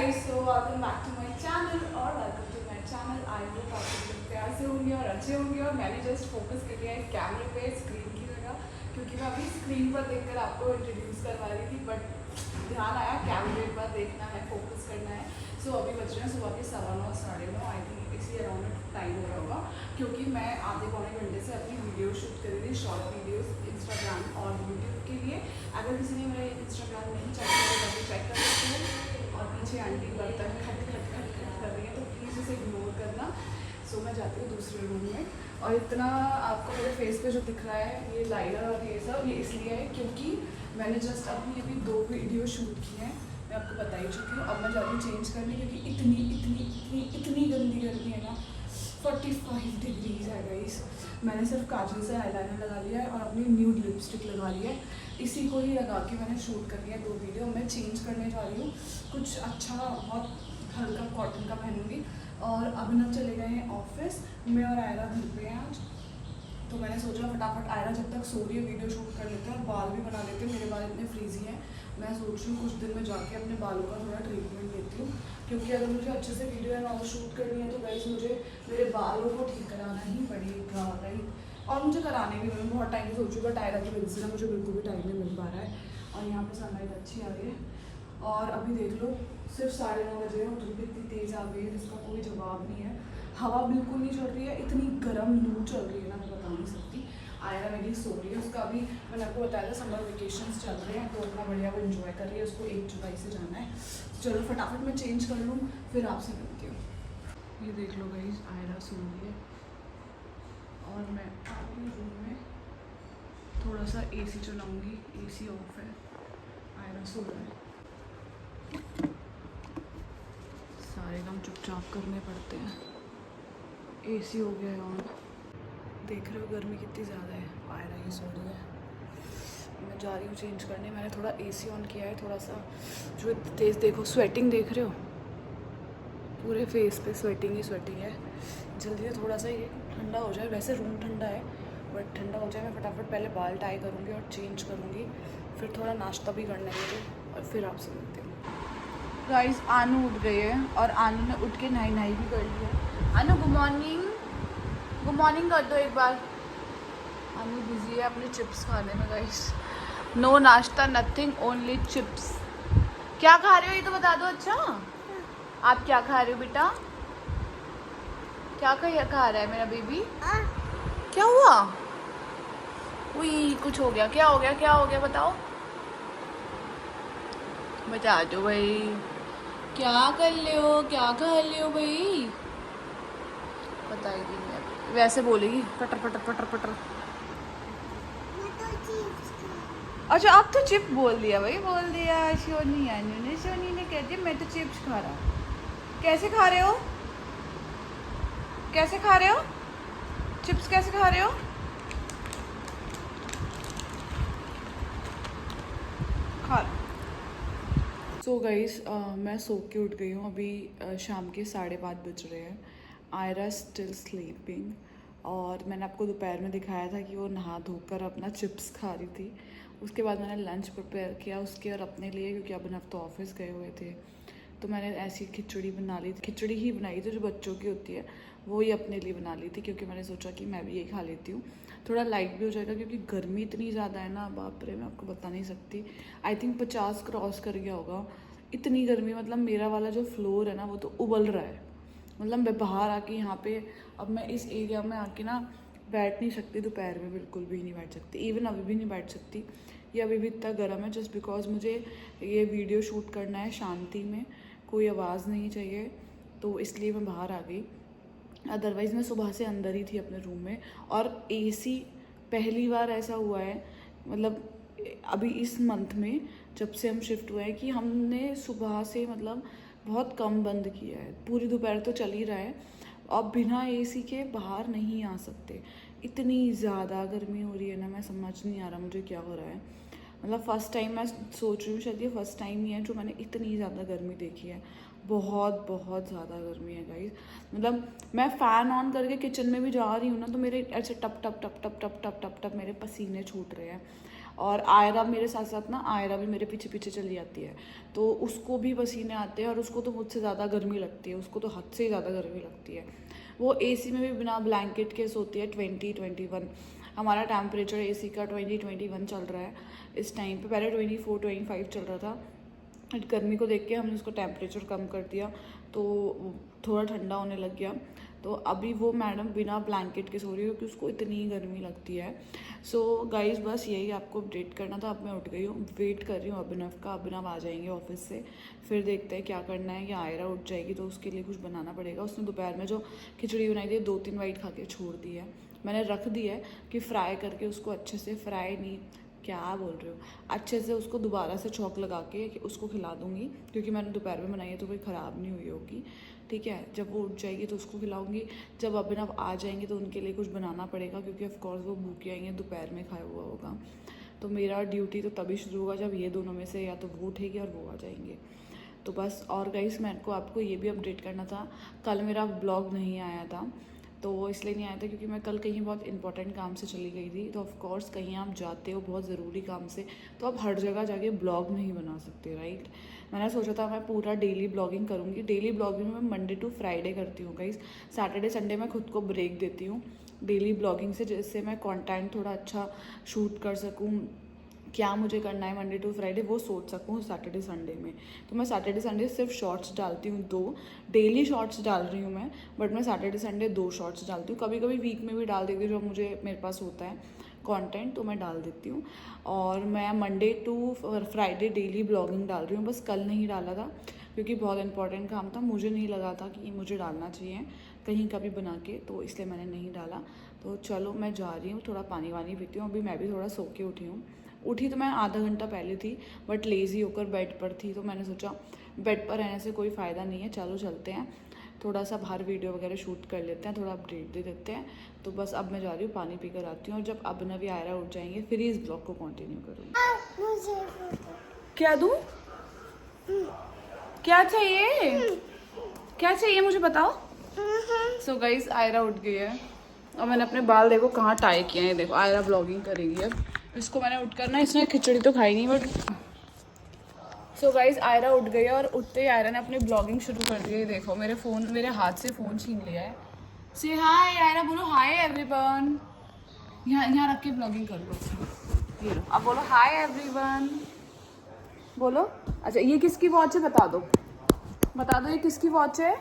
Guys, so welcome back to my channel और welcome to my channel. I hope आप लोग प्यार से होंगे और अच्छे होंगे। और मैंने जस्ट फोकस कर लिया है कैमरे पे स्क्रीन की जगह, क्योंकि मैं अभी स्क्रीन पर देखकर आपको इंट्रोड्यूस करवा रही थी, बट ध्यान आया कैमरे पर देखना है, फोकस करना है। सो अभी बज रहे हैं सुबह के 9:15 9:30। आई थिंक इसी अराउंड टाइम हो रहा होगा, क्योंकि मैं आधे पौने घंटे से अपनी वीडियो शूट कर रही थी, शॉर्ट वीडियोस इंस्टाग्राम और यूट्यूब के लिए। अगर किसी ने मेरा इंस्टाग्राम नहीं चेक किया तो चेक कर सकते हैं। और पीछे आंटी बर्तन खट खट खट खट कर रही है, तो प्लीज़ उसे इग्नोर करना। सो मैं जाती हूँ दूसरे रूम में। और इतना आपको मेरे फेस पे जो दिख रहा है, ये लाइनर और ये सब, ये इसलिए है क्योंकि मैंने जस्ट अभी 2 वीडियो शूट किए हैं। मैं आपको बता ही चुकी हूँ। अब मैं जाती हूँ चेंज करने, क्योंकि इतनी गंदी गर्मी है ना। 45 डिग्रीज है गाइस। मैंने सिर्फ काजल से आईलाइनर लगा लिया है और अपनी न्यूड लिपस्टिक लगा ली है। इसी को ही लगा के मैंने शूट कर लिया 2 वीडियो। मैं चेंज करने जा रही हूँ, कुछ अच्छा बहुत हल्का कॉटन का पहनूंगी। और अभिनव चले गए हैं ऑफिस, मैं और आयरा घर पे हैं आज। तो मैंने सोचा फटाफट आयरा जब तक सो रही है वीडियो शूट कर लेते हैं और बाल भी बना लेते हैं। मेरे बाल इतने फ्रीजी हैं, मैं सोच रही हूँ कुछ दिन में जाके अपने बालों का थोड़ा ट्रीटमेंट लेती हूँ, क्योंकि अगर मुझे अच्छे से वीडियो एंड ऑल शूट करनी है तो गाइस मुझे मेरे बालों को ठीक कराना ही पड़ेगा, राइट। और मुझे कराने भी, मैं बहुत टाइम से सोचूँ, बट आयरा की वजह से ना मुझे बिल्कुल भी टाइम नहीं मिल पा रहा है। और यहाँ पे सनलाइट अच्छी आ रही है। और अभी देख लो सिर्फ 9:30 बजे हैं, धूप इतनी तेज़ आ गई है जिसका कोई जवाब नहीं है। हवा बिल्कुल नहीं चल रही है, इतनी गर्म लू चल रही है ना, मैं बता नहीं सकती। आयरा मेरी सो रही है, उसका अभी मैंने आपको बताया था समर वेकेशंस चल रहे हैं, तो अपना बढ़िया वो इन्जॉय कर रही है। उसको 1 जुलाई से जाना है। चलो फटाफट मैं चेंज कर लूँ, फिर आपसे मिलती हूँ। ये देख लो गाइस, आयरा सो रही है और मैं आ गई रूम में। थोड़ा सा AC चलाऊँगी, AC ऑफ है, आयरा सो रहा है। सारे काम चुपचाप करने पड़ते हैं। AC हो गया है ऑन। देख रहे हो गर्मी कितनी ज़्यादा है। आयरा ये सो रही है, मैं जा रही हूँ चेंज करने। मैंने थोड़ा AC ऑन किया है, थोड़ा सा जो इतनी तेज़, देखो स्वेटिंग देख रहे हो, पूरे फेस पे स्वेटिंग ही स्वेटिंग है। जल्दी से थोड़ा सा ये ठंडा हो जाए, वैसे रूम ठंडा है बट ठंडा हो जाए। मैं फटाफट पहले बाल टाई करूँगी और चेंज करूँगी, फिर थोड़ा नाश्ता भी करने लगे और फिर आपसे मिलती हूँ। गाइस, आनू उठ गई है और आनू ने उठ के नहाई भी कर ली है। आनू गुड मॉर्निंग, गुड मॉर्निंग कर दो एक बार। आनू बिजी है अपने चिप्स खाने में गाइस। नो नाश्ता नथिंग, ओनली चिप्स। क्या खा रहे हो ये तो बता दो। अच्छा आप क्या खा रहे हो बेटा? क्या खा रहा है मेरा बेबी? क्या हुआ? उई कुछ हो गया, क्या हो गया, क्या हो गया बताओ, बता दो भाई। क्या कर ले हो, क्या खा ले हो भाई? बताएगी नहीं, वैसे बोलेगी पटर पटर पटर पटर। अच्छा अब तो चिप बोल दिया भाई, बोल दिया। सोनी ने कह दिया मैं तो चिप्स खा रहा हूँ। कैसे खा रहे हो, कैसे खा रहे हो चिप्स, कैसे खा रहे हो? खा सो गाइस, मैं सो के उठ गई हूँ अभी। शाम के 5:30 बज रहे हैं। Aayra still sleeping. और मैंने आपको दोपहर में दिखाया था कि वो नहा धोकर अपना चिप्स खा रही थी। उसके बाद मैंने लंच प्रिपेयर किया उसके और अपने लिए, क्योंकि अभिनव तो ऑफिस गए हुए थे। तो मैंने ऐसी खिचड़ी बना ली थी, खिचड़ी ही बनाई थी जो बच्चों की होती है, वो ही अपने लिए बना ली थी, क्योंकि मैंने सोचा कि मैं भी यही खा लेती हूँ। थोड़ा लाइट भी हो जाएगा, क्योंकि गर्मी इतनी ज़्यादा है ना, बाप रे मैं आपको बता नहीं सकती। आई थिंक 50 क्रॉस कर गया होगा, इतनी गर्मी। मतलब मेरा वाला जो फ्लोर है ना वो तो उबल रहा है। मतलब मैं बाहर आके यहाँ पे, अब मैं इस एरिया में आके ना बैठ नहीं सकती दोपहर में, बिल्कुल भी नहीं बैठ सकती। इवन अभी भी नहीं बैठ सकती, ये अभी भी इतना गर्म है। जस्ट बिकॉज मुझे ये वीडियो शूट करना है शांति में, कोई आवाज़ नहीं चाहिए, तो इसलिए मैं बाहर आ गई। अदरवाइज़ मैं सुबह से अंदर ही थी अपने रूम में। और AC पहली बार ऐसा हुआ है, मतलब अभी इस मंथ में जब से हम शिफ्ट हुए हैं, कि हमने सुबह से मतलब बहुत कम बंद किया है। पूरी दोपहर तो चल ही रहा है, अब बिना AC के बाहर नहीं आ सकते। इतनी ज़्यादा गर्मी हो रही है ना, मैं समझ नहीं आ रहा मुझे क्या हो रहा है। मतलब फ़र्स्ट टाइम मैं सोच रही हूँ, शायद ये फ़र्स्ट टाइम ही है जो मैंने इतनी ज़्यादा गर्मी देखी है। बहुत बहुत ज़्यादा गर्मी है गाइस। मतलब मैं फ़ैन ऑन करके किचन में भी जा रही हूँ ना, तो मेरे ऐसे टप टप टप टप टप टप टप टप मेरे पसीने छूट रहे हैं। और आयरा मेरे साथ साथ ना, आयरा भी मेरे पीछे पीछे चली जाती है, तो उसको भी पसीने आते हैं और उसको तो मुझसे ज़्यादा गर्मी लगती है, उसको तो हद से ही ज़्यादा गर्मी लगती है। वो एसी में भी बिना ब्लैंकेट के सोती है। 20-21 हमारा टेम्परेचर एसी का 20-21 चल रहा है इस टाइम पे। पहले 24-25 चल रहा था। गर्मी को देख के हमने उसको टेम्परेचर कम कर दिया तो थोड़ा ठंडा होने लग गया। तो अभी वो मैडम बिना ब्लैंकेट के सो रही है क्योंकि उसको इतनी गर्मी लगती है। सो गाइस बस यही आपको अपडेट करना था। अब मैं उठ गई हूँ, वेट कर रही हूँ अभिनव का। अभिनव आ जाएंगे ऑफिस से, फिर देखते हैं क्या करना है। या आयरा उठ जाएगी तो उसके लिए कुछ बनाना पड़ेगा। उसने दोपहर में जो खिचड़ी बनाई थी 2-3 बाइट खा के छोड़ दी है। मैंने रख दी है कि फ्राई करके उसको अच्छे से, फ्राई नहीं क्या बोल रहे हो, अच्छे से उसको दोबारा से छौंक लगा के उसको खिला दूँगी, क्योंकि मैंने दोपहर में बनाई है तो कोई ख़राब नहीं हुई होगी। ठीक है, जब वो उठ जाएगी तो उसको खिलाऊंगी। जब अभिनव आ जाएंगे तो उनके लिए कुछ बनाना पड़ेगा, क्योंकि ऑफ कोर्स वो भूखे आएंगे, दोपहर में खाया हुआ होगा। तो मेरा ड्यूटी तो तभी शुरू होगा जब ये दोनों में से या तो वो उठेगी और वो आ जाएंगे। तो बस। और गाइस मैं आपको ये भी अपडेट करना था, कल मेरा ब्लॉग नहीं आया था। तो वो इसलिए नहीं आया था क्योंकि मैं कल कहीं बहुत इंपॉर्टेंट काम से चली गई थी। तो ऑफ कोर्स कहीं आप जाते हो बहुत ज़रूरी काम से, तो आप हर जगह जाके ब्लॉग नहीं बना सकते, राइट। मैंने सोचा था मैं पूरा डेली ब्लॉगिंग करूँगी। डेली ब्लॉगिंग में मैं मंडे टू फ्राइडे करती हूँ गाइस। सैटरडे संडे मैं खुद को ब्रेक देती हूँ डेली ब्लॉगिंग से, जिससे मैं कंटेंट थोड़ा अच्छा शूट कर सकूँ। क्या मुझे करना है मंडे टू फ्राइडे वो सोच सकूँ सैटरडे संडे में। तो मैं सैटरडे संडे सिर्फ शॉर्ट्स डालती हूँ 2, डेली शॉर्ट्स डाल रही हूँ मैं, बट मैं सैटरडे संडे 2 शॉर्ट्स डालती हूँ। कभी कभी वीक में भी डाल देती हूँ, जब मुझे मेरे पास होता है कंटेंट तो मैं डाल देती हूँ। और मैं Monday to Friday daily blogging डाल रही हूँ। बस कल नहीं डाला था क्योंकि बहुत इंपॉर्टेंट काम था, मुझे नहीं लगा था कि मुझे डालना चाहिए कहीं का भी बना के, तो इसलिए मैंने नहीं डाला। तो चलो मैं जा रही हूँ, थोड़ा पानी वानी पीती हूँ। अभी मैं भी थोड़ा सो के उठी तो मैं आधा घंटा पहले थी, बट लेज़ी होकर बेड पर थी। तो मैंने सोचा बेड पर रहने से कोई फ़ायदा नहीं है, चलो चलते हैं थोड़ा सा बाहर वीडियो वगैरह शूट कर लेते हैं, थोड़ा अपडेट दे देते हैं। तो बस अब मैं जा रही हूँ, पानी पी कर आती हूँ, और जब अभिनव आयरा उठ जाएंगे फिर इस ब्लॉग को कंटिन्यू करूँगी। क्या दूँ? क्या चाहिए? क्या चाहिए मुझे बताओ। सो गाइस आयरा उठ गई है और मैंने अपने बाल देखो कहाँ टाई किए हैं। देखो आयरा ब्लॉगिंग करेगी अब। इसको मैंने उठकर ना, इसने खिचड़ी तो खाई नहीं बट। सो गाइस आयरा उठ गई है और उठते ही आयरा ने अपनी ब्लॉगिंग शुरू कर दी है। देखो मेरे हाथ से फ़ोन छीन लिया है। से हाय आयरा, बोलो हाय एवरीवन। यहाँ रख के ब्लॉगिंग कर लो। ये लो, अब बोलो हाय एवरीवन, बोलो। अच्छा ये किसकी वॉच है बता दो ये किसकी वॉच है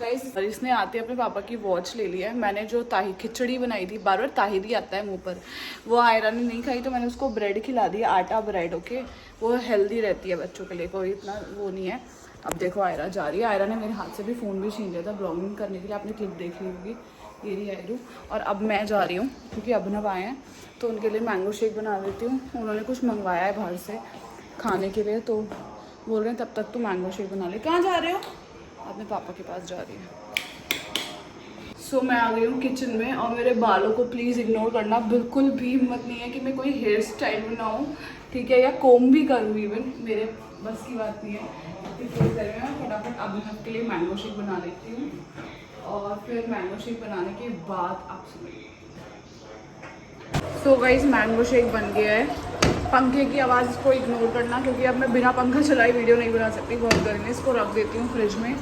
गाइस। इसने आते अपने पापा की वॉच ले लिया है। मैंने जो खिचड़ी बनाई थी, बार बार ताहिरी आता है मुंह पर, वो आयरा ने नहीं खाई तो मैंने उसको ब्रेड खिला दिया, आटा ब्रेड। ओके, वो हेल्दी रहती है बच्चों के लिए, कोई इतना वो नहीं है। अब देखो आयरा जा रही है। आयरा ने मेरे हाथ से भी फ़ोन भी छीन लिया था ब्लॉगिंग करने के लिए, आपने क्लिप देख ली होगी। ये रही आयरू। और अब मैं जा रही हूँ क्योंकि अभिनव आए हैं तो उनके लिए मैंगो शेक बना देती हूँ। उन्होंने कुछ मंगवाया है बाहर से खाने के लिए, तो बोल रहे हैं तब तक तो मैंगो शेक बना ले। कहाँ जा रहे हो? अपने पापा के पास जा रही है। सो मैं आ गई हूँ किचन में, और मेरे बालों को प्लीज़ इग्नोर करना, बिल्कुल भी हिम्मत नहीं है कि मैं कोई हेयर स्टाइल बनाऊँ, ठीक है, या कोम भी करूँ, इवन मेरे बस की बात नहीं है। फिर मैं फटाफट अभिनव के लिए मैंगो शेक बना लेती हूँ, और फिर मैंगो शेक बनाने के बाद आप सुनिए। सो गाइस मैंगो शेक बन गया है। पंखे की आवाज़ को इग्नोर करना क्योंकि अब मैं बिना पंखा चलाए वीडियो नहीं बना सकती, बहुत गर्मी है। इसको रख देती हूँ फ्रिज में,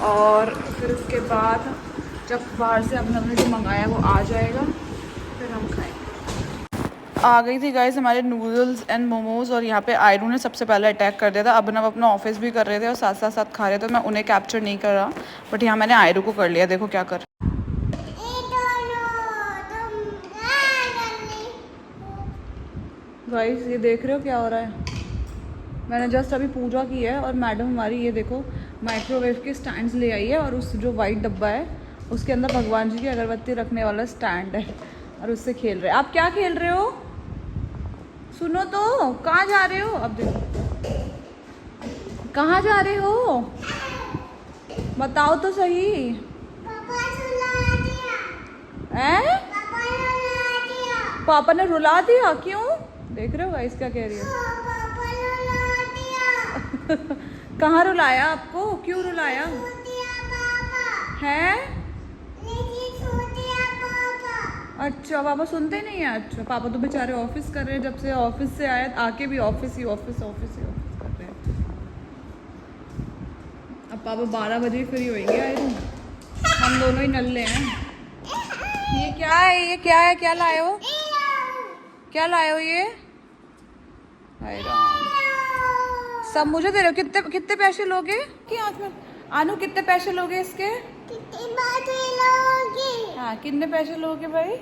और फिर उसके बाद जब बाहर से हमने जो मंगाया वो आ जाएगा फिर हम खाएंगे। आ गई थी गाइस हमारे नूडल्स एंड मोमोज, और यहाँ पे आयरू ने सबसे पहले अटैक कर दिया था। अभिनव अपना ऑफिस भी कर रहे थे और साथ साथ खा रहे थे, तो मैं उन्हें कैप्चर नहीं कर रहा, बट यहाँ मैंने आयरू को कर लिया। देखो क्या कर। गाइस ये देख रहे हो क्या हो रहा है? मैंने जस्ट अभी पूजा की है और मैडम हमारी ये देखो माइक्रोवेव के स्टैंड्स ले आई है, और उस जो वाइट डब्बा है उसके अंदर भगवान जी की अगरबत्ती रखने वाला स्टैंड है, और उससे खेल रहे हैं। आप क्या खेल रहे हो? सुनो तो, कहाँ जा रहे हो? अब देखो कहाँ जा रहे हो, बताओ तो सही। पापा ने रुला दिया? क्यों? देख रहे हो गाइस क्या कह रही है। कहाँ रुलाया आपको? क्यों रुलाया है? अच्छा पापा सुनते नहीं है। अच्छा पापा तो बेचारे ऑफिस कर रहे हैं, जब से ऑफिस से आए आके भी ऑफिस ही ऑफिस ऑफिस ही ऑफिस कर रहे हैं। अब पापा 12 बजे फ्री होंगे आई थिंक। हम दोनों ही नल्ले हैं। ये क्या है, ये क्या है, क्या लाए हो, क्या लाए हो ये? हाय राम, सब मुझे दे रहे हो? कितने कितने पैसे लोगे? क्या हाथ में आनू, कितने पैसे लोगे इसके? कितने पैसे लोगे? हाँ कितने पैसे लोगे भाई?